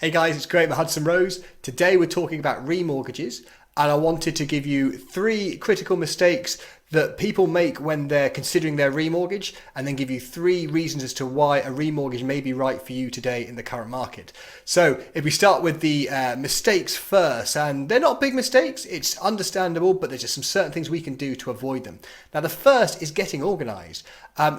Hey guys, it's Graham at Hudson Rose. Today we're talking about remortgages, and I wanted to give you 3 critical mistakes that people make when they're considering their remortgage, and then give you 3 reasons as to why a remortgage may be right for you today in the current market. So if we start with the mistakes first, and they're not big mistakes, it's understandable, but there's just some certain things we can do to avoid them. Now the first is getting organised.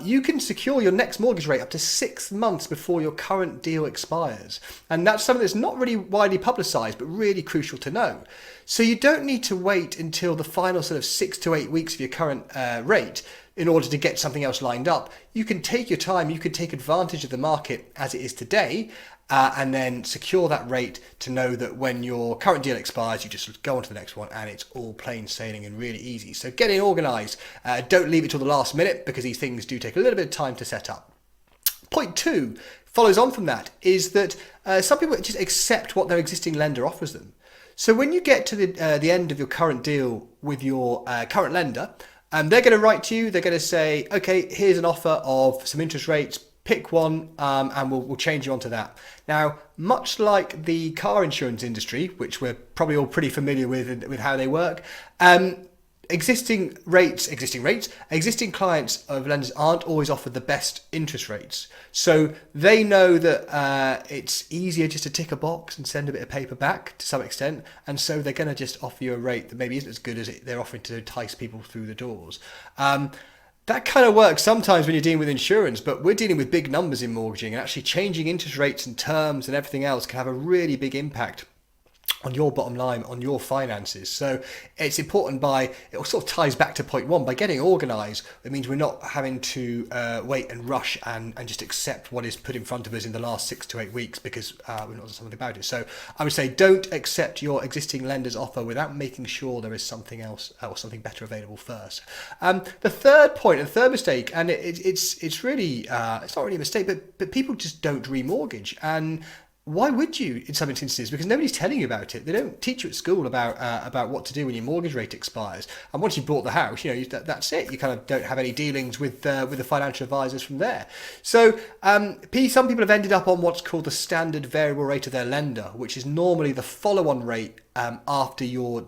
You can secure your next mortgage rate up to 6 months before your current deal expires. And that's something that's not really widely publicised, but really crucial to know. So you don't need to wait until the final sort of 6 to 8 weeks of your current rate in order to get something else lined up. You can take your time, you can take advantage of the market as it is today, and then secure that rate to know that when your current deal expires, you just go on to the next one and it's all plain sailing and really easy. So getting organised, don't leave it till the last minute, because these things do take a little bit of time to set up. Point 2 follows on from that, is that some people just accept what their existing lender offers them. So when you get to the end of your current deal with your current lender, they're going to write to you, they're going to say, okay, here's an offer of some interest rates, pick one, and we'll change you onto that. Now, much like the car insurance industry, which we're probably all pretty familiar with how they work, existing clients of lenders aren't always offered the best interest rates. So they know that it's easier just to tick a box and send a bit of paper back to some extent. And so they're going to just offer you a rate that maybe isn't as good as they're offering to entice people through the doors. That kind of works sometimes when you're dealing with insurance, but we're dealing with big numbers in mortgaging, and actually changing interest rates and terms and everything else can have a really big impact on your bottom line, on your finances. So it's important it sort of ties back to point 1, by getting organised. It means we're not having to wait and rush and just accept what is put in front of us in the last 6 to 8 weeks because we're not doing something about it. So I would say don't accept your existing lender's offer without making sure there is something else or something better available first. The third point, and third mistake, and it's really it's not really a mistake, but people just don't remortgage. And why would you in some instances? Because nobody's telling you about it. They don't teach you at school about what to do when your mortgage rate expires. And once you've bought the house, that's it. You kind of don't have any dealings with the financial advisors from there. So some people have ended up on what's called the standard variable rate of their lender, which is normally the follow-on rate after your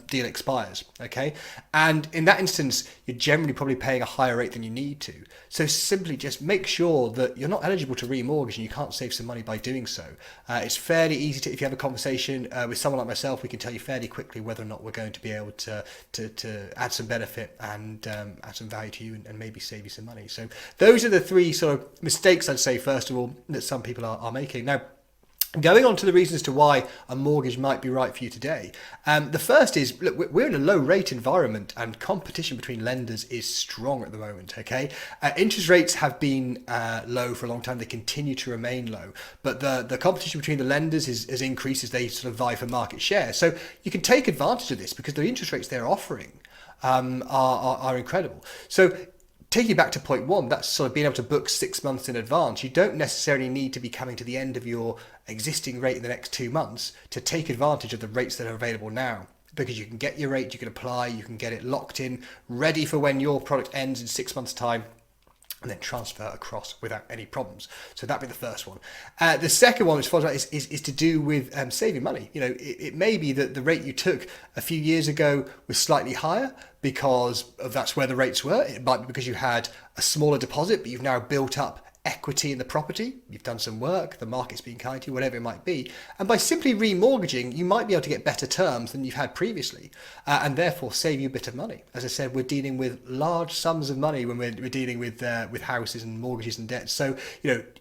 deal expires. Okay, and in that instance, you're generally probably paying a higher rate than you need to. So simply just make sure that you're not eligible to remortgage and you can't save some money by doing so. It's fairly easy to, if you have a conversation with someone like myself, we can tell you fairly quickly whether or not we're going to be able to add some benefit and add some value to you and maybe save you some money. So those are the 3 sort of mistakes, I'd say, first of all, that some people are making. Now, going on to the reasons to why a mortgage might be right for you today. The first is, look, we're in a low rate environment and competition between lenders is strong at the moment, okay? Interest rates have been low for a long time. They continue to remain low, but the competition between the lenders has increased as they sort of vie for market share. So you can take advantage of this because the interest rates they're offering are incredible. So taking you back to point 1, that's sort of being able to book 6 months in advance. You don't necessarily need to be coming to the end of your existing rate in the next 2 months to take advantage of the rates that are available now, because you can get your rate, you can apply, you can get it locked in, ready for when your product ends in 6 months' time, and then transfer across without any problems. So that'd be the first one. The second one, which follows that, is to do with saving money. It may be that the rate you took a few years ago was slightly higher because that's where the rates were. It might be because you had a smaller deposit, but you've now built up equity in the property, you've done some work, the market's been kind to you, whatever it might be. And by simply remortgaging, you might be able to get better terms than you've had previously, and therefore save you a bit of money. As I said, we're dealing with large sums of money when we're dealing with houses and mortgages and debts. So,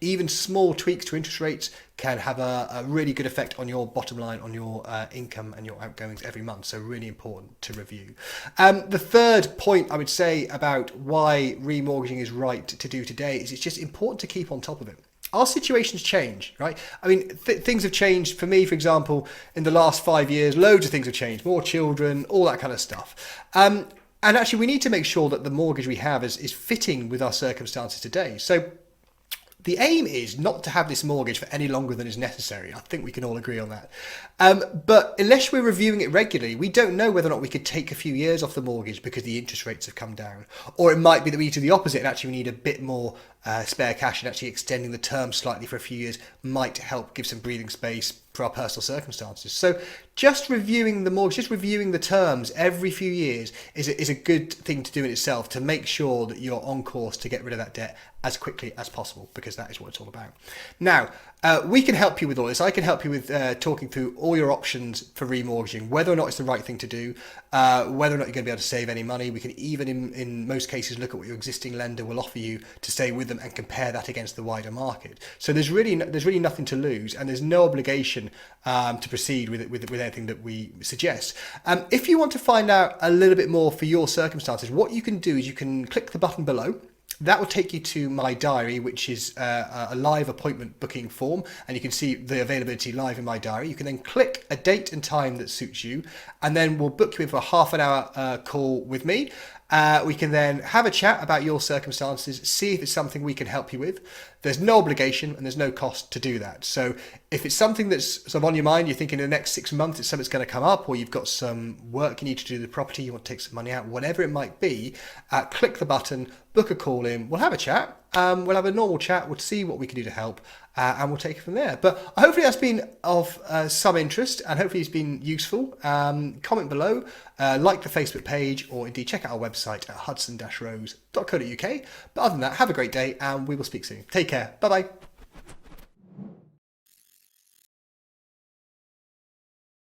even small tweaks to interest rates can have a really good effect on your bottom line, on your income and your outgoings every month. So really important to review. The third point I would say about why remortgaging is right to do today is it's just important to keep on top of it. Our situations change, right? I mean, things have changed for me, for example, in the last 5 years. Loads of things have changed, more children, all that kind of stuff. And actually, we need to make sure that the mortgage we have is fitting with our circumstances today. So the aim is not to have this mortgage for any longer than is necessary. I think we can all agree on that. But unless we're reviewing it regularly, we don't know whether or not we could take a few years off the mortgage because the interest rates have come down. Or it might be that we need to do the opposite and actually we need a bit more spare cash, and actually extending the term slightly for a few years might help give some breathing space for our personal circumstances. So just reviewing the mortgage, just reviewing the terms every few years is a good thing to do in itself, to make sure that you're on course to get rid of that debt as quickly as possible, because that is what it's all about. Now, we can help you with all this. I can help you with talking through all your options for remortgaging, whether or not it's the right thing to do, whether or not you're going to be able to save any money. We can even, in most cases, look at what your existing lender will offer you to stay with them and compare that against the wider market. So there's really nothing to lose, and there's no obligation to proceed with anything that we suggest. If you want to find out a little bit more for your circumstances, what you can do is you can click the button below. That will take you to my diary, which is a live appointment booking form, and you can see the availability live in my diary. You can then click a date and time that suits you, and then we'll book you in for a half an hour call with me. We can then have a chat about your circumstances, see if it's something we can help you with. There's no obligation and there's no cost to do that. So if it's something that's sort of on your mind, you're thinking in the next 6 months it's something that's going to come up, or you've got some work you need to do to the property, you want to take some money out, whatever it might be, click the button, book a call in, we'll have a chat. We'll have a normal chat, we'll see what we can do to help, and we'll take it from there. But hopefully that's been of some interest, and hopefully it's been useful. Comment below, like the Facebook page, or indeed check out our website at hudson-rose.co.uk. But other than that, have a great day, and we will speak soon. Take care. Bye-bye.